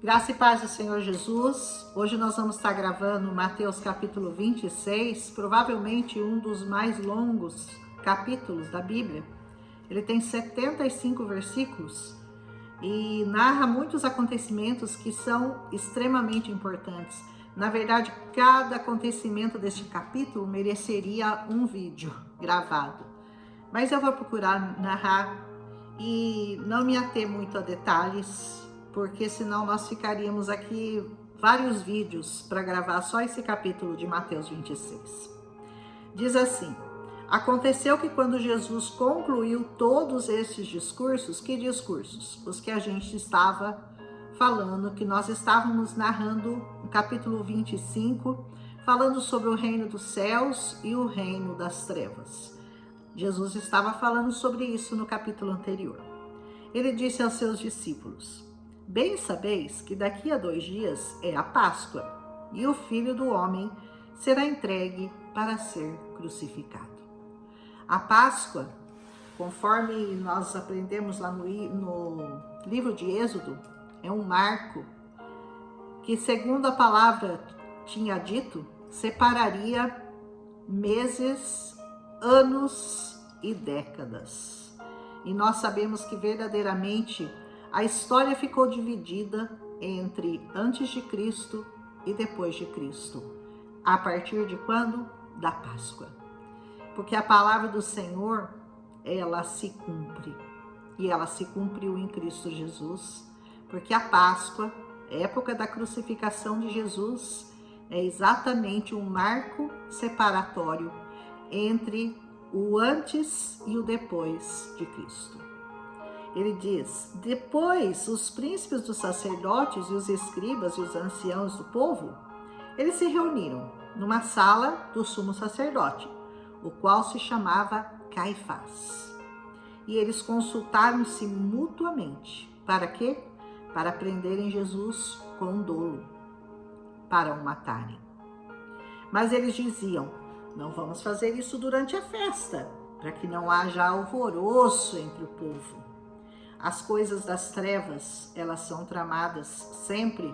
Graça e paz do Senhor Jesus. Hoje nós vamos estar gravando Mateus capítulo 26, provavelmente um dos mais longos capítulos da Bíblia. Ele tem 75 versículos e narra muitos acontecimentos que são extremamente importantes. Na verdade, cada acontecimento deste capítulo mereceria um vídeo gravado. Mas eu vou procurar narrar e não me ater muito a detalhes, porque senão nós ficaríamos aqui vários vídeos para gravar só esse capítulo de Mateus 26. Diz assim: aconteceu que quando Jesus concluiu todos esses discursos, que discursos? Os que a gente estava falando, que nós estávamos narrando no capítulo 25, falando sobre o reino dos céus e o reino das trevas. Jesus estava falando sobre isso no capítulo anterior. Ele disse aos seus discípulos: bem sabeis que daqui a 2 dias é a Páscoa, e o Filho do Homem será entregue para ser crucificado. A Páscoa, conforme nós aprendemos lá no livro de Êxodo, é um marco que, segundo a palavra tinha dito, separaria meses, anos e décadas. E nós sabemos que verdadeiramente a história ficou dividida entre antes de Cristo e depois de Cristo. A partir de quando? Da Páscoa. Porque a palavra do Senhor, ela se cumpre. E ela se cumpriu em Cristo Jesus. Porque a Páscoa, época da crucificação de Jesus, é exatamente um marco separatório entre o antes e o depois de Cristo. Ele diz: depois os príncipes dos sacerdotes e os escribas e os anciãos do povo, eles se reuniram numa sala do sumo sacerdote, o qual se chamava Caifás. E eles consultaram-se mutuamente. Para quê? Para prenderem Jesus com dolo, para o matarem. Mas eles diziam: não vamos fazer isso durante a festa, para que não haja alvoroço entre o povo. As coisas das trevas, elas são tramadas sempre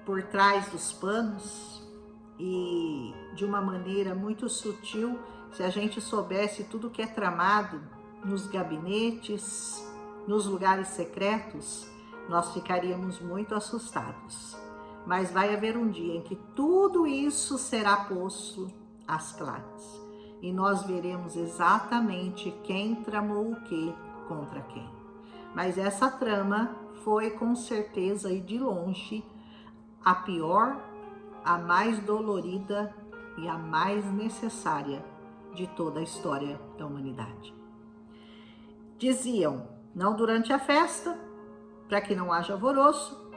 por trás dos panos e de uma maneira muito sutil. Se a gente soubesse tudo que é tramado nos gabinetes, nos lugares secretos, nós ficaríamos muito assustados. Mas vai haver um dia em que tudo isso será posto às claras e nós veremos exatamente quem tramou o que contra quem. Mas essa trama foi com certeza e de longe a pior, a mais dolorida e a mais necessária de toda a história da humanidade. Diziam: não durante a festa, para que não haja alvoroço.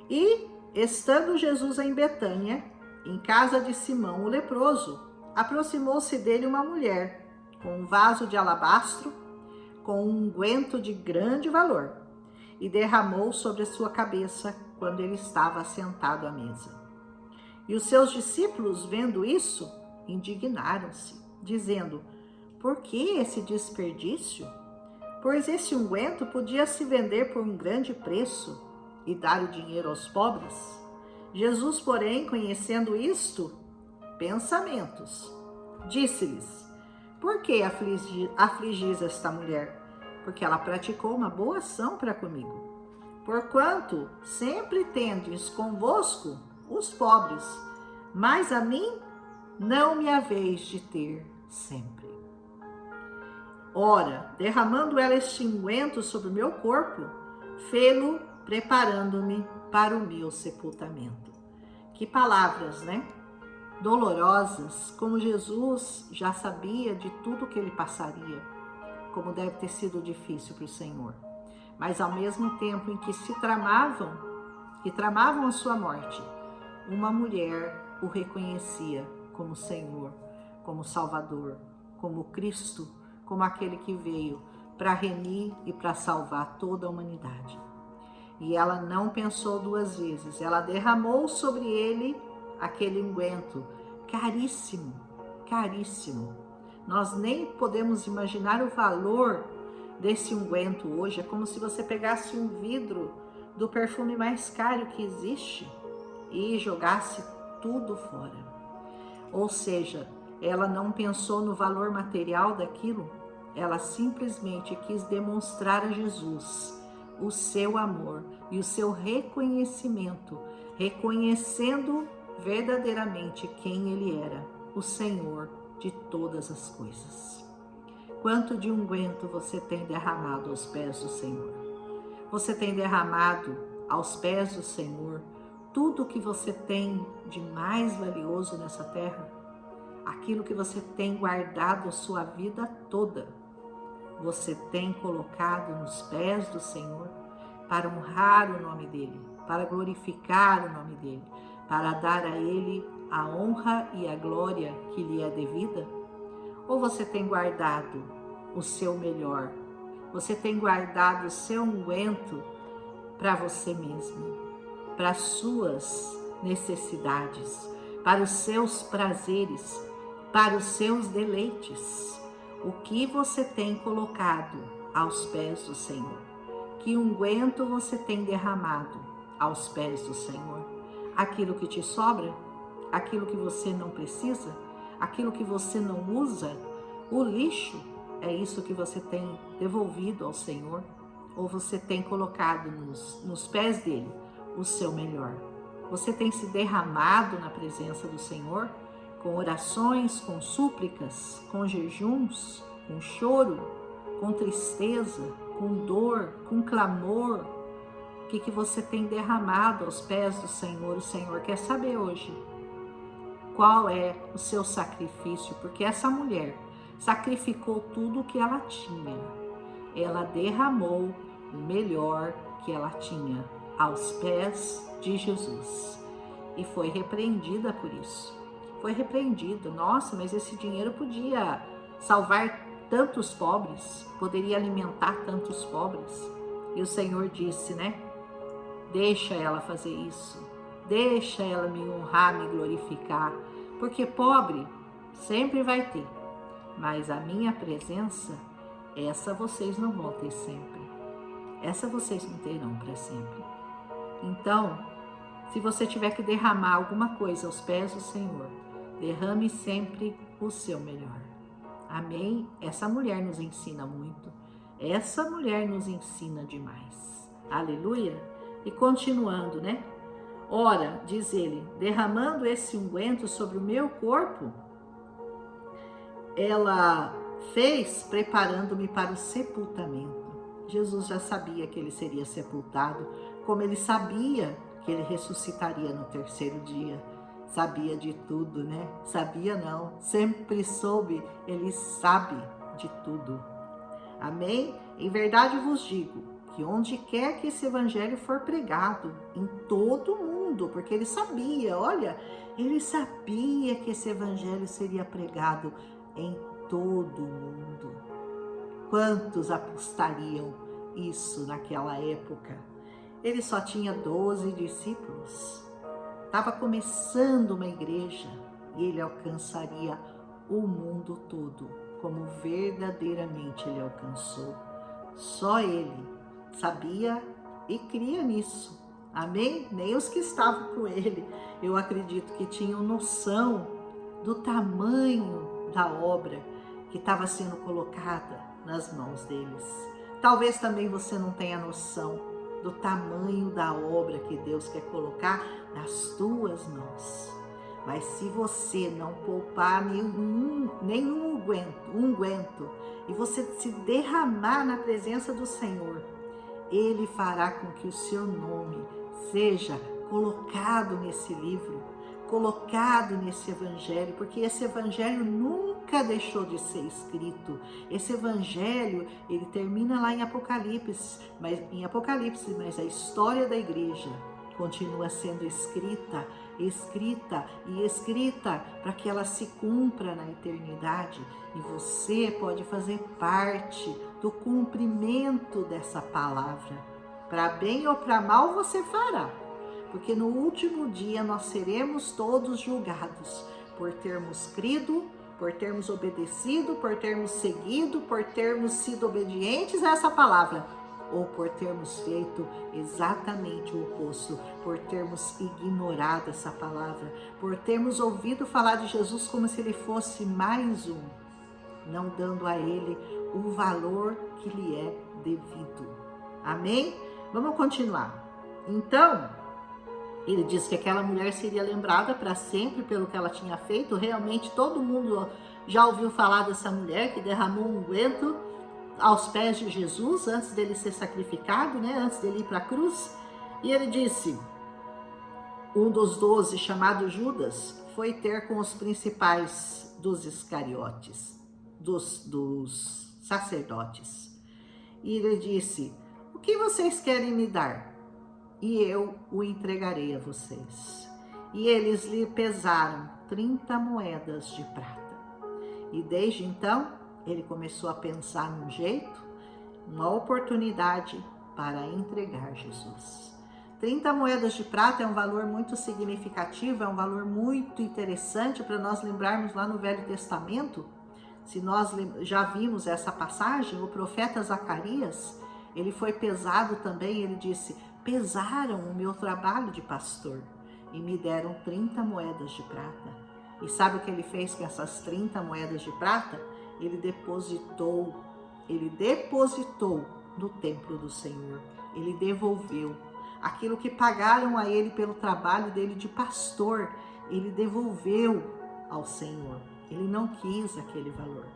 E, estando Jesus em Betânia, em casa de Simão o leproso, aproximou-se dele uma mulher com um vaso de alabastro com um unguento de grande valor, e derramou sobre a sua cabeça quando ele estava sentado à mesa. E os seus discípulos, vendo isso, indignaram-se, dizendo: por que esse desperdício? Pois esse unguento podia se vender por um grande preço e dar o dinheiro aos pobres. Jesus, porém, conhecendo isto, pensamentos, disse-lhes: por que afligis esta mulher? Porque ela praticou uma boa ação para comigo. Porquanto sempre tendes convosco os pobres, mas a mim não me haveis de ter sempre. Ora, derramando ela este unguento sobre o meu corpo, fê-lo preparando-me para o meu sepultamento. Que palavras, né? Dolorosas, como Jesus já sabia de tudo que ele passaria, como deve ter sido difícil para o Senhor. Mas ao mesmo tempo em que tramavam a sua morte, uma mulher o reconhecia como Senhor, como Salvador, como Cristo, como aquele que veio para remir e para salvar toda a humanidade. E ela não pensou 2 vezes, ela derramou sobre ele aquele unguento caríssimo, caríssimo. Nós nem podemos imaginar o valor desse unguento hoje. É como se você pegasse um vidro do perfume mais caro que existe e jogasse tudo fora. Ou seja, ela não pensou no valor material daquilo, ela simplesmente quis demonstrar a Jesus o seu amor e o seu reconhecimento, reconhecendo verdadeiramente quem Ele era, o Senhor de todas as coisas. Quanto de unguento você tem derramado aos pés do Senhor? Você tem derramado aos pés do Senhor tudo o que você tem de mais valioso nessa terra? Aquilo que você tem guardado a sua vida toda, você tem colocado nos pés do Senhor para honrar o nome dEle, para glorificar o nome dEle, para dar a Ele a honra e a glória que lhe é devida? Ou você tem guardado o seu melhor? Você tem guardado o seu unguento para você mesmo, para as suas necessidades, para os seus prazeres, para os seus deleites? O que você tem colocado aos pés do Senhor? Que unguento você tem derramado aos pés do Senhor? Aquilo que te sobra? Aquilo que você não precisa? Aquilo que você não usa? O lixo? É isso que você tem devolvido ao Senhor? Ou você tem colocado nos pés dele o seu melhor? Você tem se derramado na presença do Senhor com orações, com súplicas, com jejuns, com choro, com tristeza, com dor, com clamor? O que você tem derramado aos pés do Senhor? O Senhor quer saber hoje qual é o seu sacrifício, porque essa mulher sacrificou tudo o que ela tinha. Ela derramou o melhor que ela tinha aos pés de Jesus e foi repreendida por isso. Foi repreendida. Nossa, mas esse dinheiro podia salvar tantos pobres, poderia alimentar tantos pobres. E o Senhor disse, né? Deixa ela fazer isso. Deixa ela me honrar, me glorificar. Porque pobre sempre vai ter. Mas a minha presença, essa vocês não vão ter sempre. Essa vocês não terão para sempre. Então, se você tiver que derramar alguma coisa aos pés do Senhor, derrame sempre o seu melhor. Amém? Essa mulher nos ensina muito. Essa mulher nos ensina demais. Aleluia? E continuando, né? Ora, diz ele, derramando esse unguento sobre o meu corpo, ela fez preparando-me para o sepultamento. Jesus já sabia que ele seria sepultado, como ele sabia que ele ressuscitaria no terceiro dia. Sabia de tudo, né? Sabia não, sempre soube, ele sabe de tudo. Amém? Em verdade vos digo, que onde quer que esse evangelho for pregado, em todo o mundo, porque ele sabia, olha, ele sabia que esse evangelho seria pregado em todo o mundo. Quantos apostariam isso naquela época? Ele só tinha 12 discípulos. Estava começando uma igreja e ele alcançaria o mundo todo, como verdadeiramente ele alcançou. Só ele sabia e cria nisso. Amém? Nem os que estavam com ele, eu acredito que tinham noção do tamanho da obra que estava sendo colocada nas mãos deles. Talvez também você não tenha noção do tamanho da obra que Deus quer colocar nas tuas mãos. Mas se você não poupar nenhum unguento e você se derramar na presença do Senhor, Ele fará com que o seu nome seja colocado nesse livro, colocado nesse evangelho, porque esse evangelho nunca deixou de ser escrito. Esse evangelho, ele termina lá em Apocalipse, mas a história da igreja continua sendo escrita para que ela se cumpra na eternidade. E você pode fazer parte do cumprimento dessa palavra. Para bem ou para mal você fará. Porque no último dia nós seremos todos julgados por termos crido, por termos obedecido, por termos seguido, por termos sido obedientes a essa palavra, ou por termos feito exatamente o oposto, por termos ignorado essa palavra, por termos ouvido falar de Jesus como se ele fosse mais um, não dando a ele o valor que lhe é devido. Amém? Vamos continuar. Então, ele diz que aquela mulher seria lembrada para sempre pelo que ela tinha feito. Realmente todo mundo já ouviu falar dessa mulher que derramou um unguento aos pés de Jesus antes dele ser sacrificado, né? Antes dele ir para a cruz. E ele disse, um dos 12, chamado Judas, foi ter com os principais dos Iscariotes, dos sacerdotes. E ele disse, o que vocês querem me dar? E eu o entregarei a vocês. E eles lhe pesaram 30 moedas de prata. E desde então, ele começou a pensar num jeito, uma oportunidade para entregar Jesus. 30 moedas de prata é um valor muito significativo, é um valor muito interessante para nós lembrarmos lá no Velho Testamento. Se nós já vimos essa passagem, o profeta Zacarias, ele foi pesado também, ele disse, pesaram o meu trabalho de pastor e me deram 30 moedas de prata. E sabe o que ele fez com essas 30 moedas de prata? Ele depositou no templo do Senhor. Ele devolveu aquilo que pagaram a ele pelo trabalho dele de pastor. Ele devolveu ao Senhor. Ele não quis aquele valor.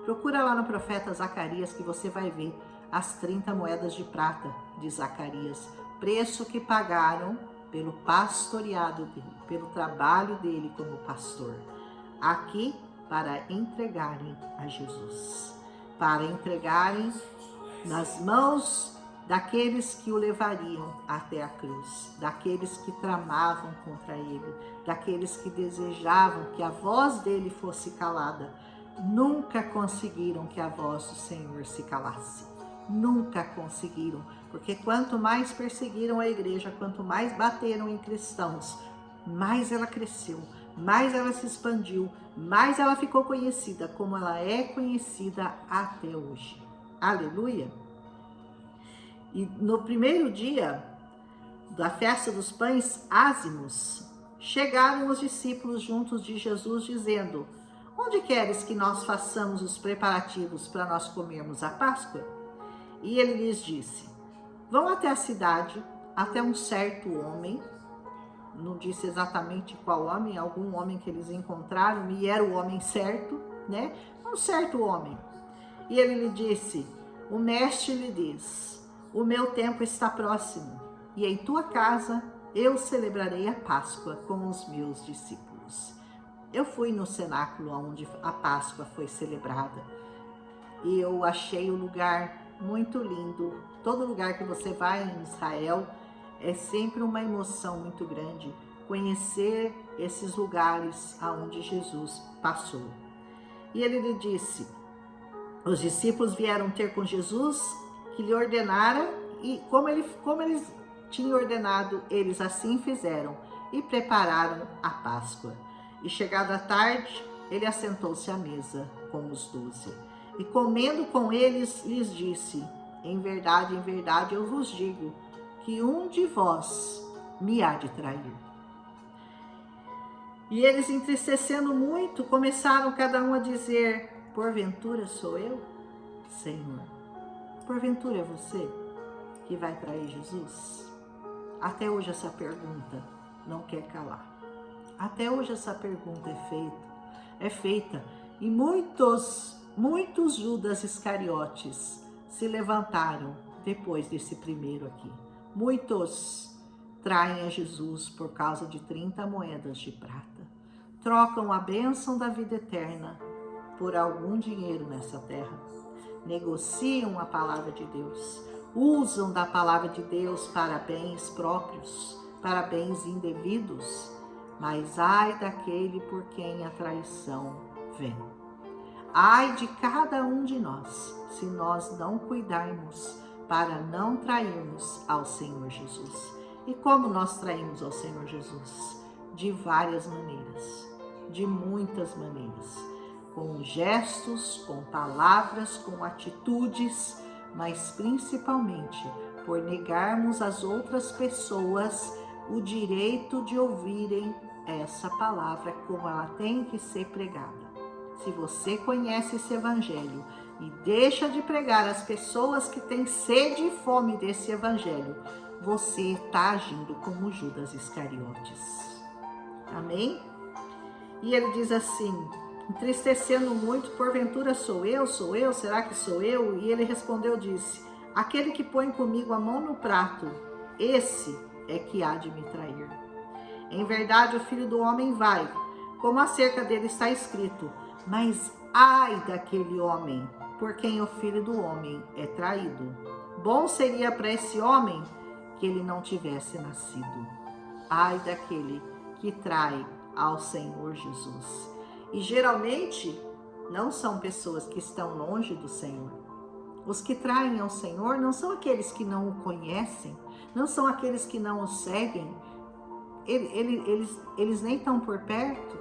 Procura lá no profeta Zacarias que você vai ver as 30 moedas de prata de Zacarias. Preço que pagaram pelo pastoreado dele, pelo trabalho dele como pastor. Aqui para entregarem a Jesus, para entregarem nas mãos daqueles que o levariam até a cruz, daqueles que tramavam contra ele, daqueles que desejavam que a voz dele fosse calada. Nunca conseguiram que a voz do Senhor se calasse. Nunca conseguiram, porque quanto mais perseguiram a igreja, quanto mais bateram em cristãos, mais ela cresceu, mais ela se expandiu, mais ela ficou conhecida, como ela é conhecida até hoje. Aleluia! E no primeiro dia da festa dos pães ázimos, chegaram os discípulos juntos de Jesus, dizendo, onde queres que nós façamos os preparativos para nós comermos a Páscoa? E ele lhes disse, vão até a cidade, até um certo homem, não disse exatamente qual homem, algum homem que eles encontraram, e era o homem certo, né? Um certo homem. E ele lhe disse, o mestre lhe diz, o meu tempo está próximo, e em tua casa eu celebrarei a Páscoa com os meus discípulos. Eu fui no cenáculo onde a Páscoa foi celebrada, e eu achei o lugar muito lindo. Todo lugar que você vai em Israel é sempre uma emoção muito grande conhecer esses lugares aonde Jesus passou. E ele lhe disse, os discípulos vieram ter com Jesus, que lhe ordenara, e como eles tinham ordenado, eles assim fizeram e prepararam a Páscoa. E chegada a tarde, ele assentou-se à mesa com os 12. E comendo com eles, lhes disse, em verdade, eu vos digo, que um de vós me há de trair. E eles, entristecendo muito, começaram cada um a dizer, porventura sou eu, Senhor? Porventura é você que vai trair Jesus? Até hoje essa pergunta não quer calar. Até hoje essa pergunta é feita. E muitos Judas Iscariotes se levantaram depois desse primeiro aqui. Muitos traem a Jesus por causa de 30 moedas de prata. Trocam a bênção da vida eterna por algum dinheiro nessa terra. Negociam a palavra de Deus. Usam da palavra de Deus para bens próprios, para bens indevidos. Mas ai daquele por quem a traição vem. Ai de cada um de nós, se nós não cuidarmos para não trairmos ao Senhor Jesus. E como nós traímos ao Senhor Jesus? De várias maneiras, de muitas maneiras. Com gestos, com palavras, com atitudes, mas principalmente por negarmos às outras pessoas o direito de ouvirem essa palavra como ela tem que ser pregada. Se você conhece esse evangelho e deixa de pregar às pessoas que têm sede e fome desse evangelho, você está agindo como Judas Iscariotes. Amém? E ele diz assim, entristecendo muito, porventura sou eu, será que sou eu? E ele respondeu, disse, aquele que põe comigo a mão no prato, esse é que há de me trair. Em verdade, o Filho do Homem vai, como acerca dele está escrito, mas ai daquele homem, por quem o Filho do Homem é traído. Bom seria para esse homem que ele não tivesse nascido. Ai daquele que trai ao Senhor Jesus. E geralmente não são pessoas que estão longe do Senhor. Os que traem ao Senhor não são aqueles que não o conhecem, não são aqueles que não o seguem. Eles nem estão por perto,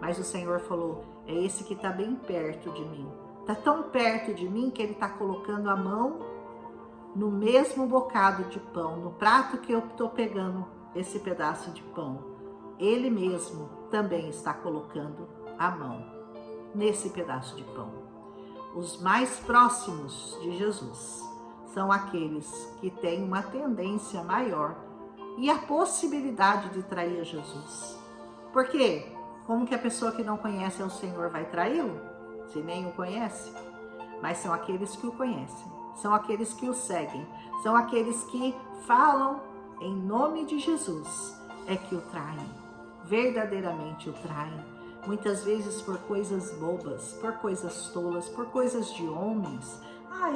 mas o Senhor falou, é esse que está bem perto de mim. Está tão perto de mim que ele está colocando a mão no mesmo bocado de pão, no prato que eu estou pegando esse pedaço de pão. Ele mesmo também está colocando a mão nesse pedaço de pão. Os mais próximos de Jesus são aqueles que têm uma tendência maior e a possibilidade de trair Jesus. Por quê? Como que a pessoa que não conhece o Senhor vai traí-lo? Se nem o conhece. Mas são aqueles que o conhecem, são aqueles que o seguem, são aqueles que falam em nome de Jesus, é que o traem, verdadeiramente o traem. Muitas vezes por coisas bobas, por coisas tolas, por coisas de homens.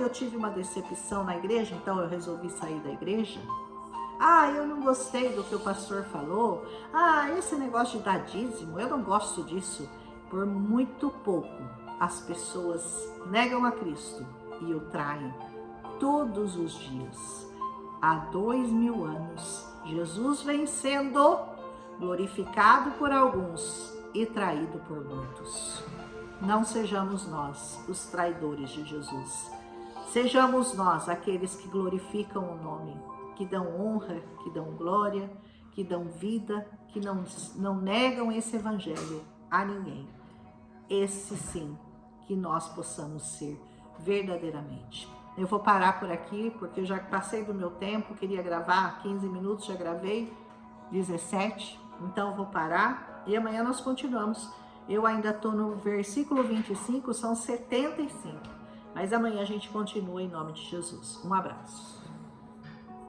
Eu tive uma decepção na igreja, então eu resolvi sair da igreja. Eu não gostei do que o pastor falou. Esse negócio de dar dízimo, eu não gosto disso. Por muito pouco, as pessoas negam a Cristo e o traem todos os dias. Há 2000 anos, Jesus vem sendo glorificado por alguns e traído por muitos. Não sejamos nós os traidores de Jesus. Sejamos nós aqueles que glorificam o nome, que dão honra, que dão glória, que dão vida, que não negam esse evangelho a ninguém. Esse sim, que nós possamos ser verdadeiramente. Eu vou parar por aqui, porque eu já passei do meu tempo, queria gravar 15 minutos, já gravei 17, então eu vou parar e amanhã nós continuamos. Eu ainda estou no versículo 25, são 75, mas amanhã a gente continua em nome de Jesus. Um abraço.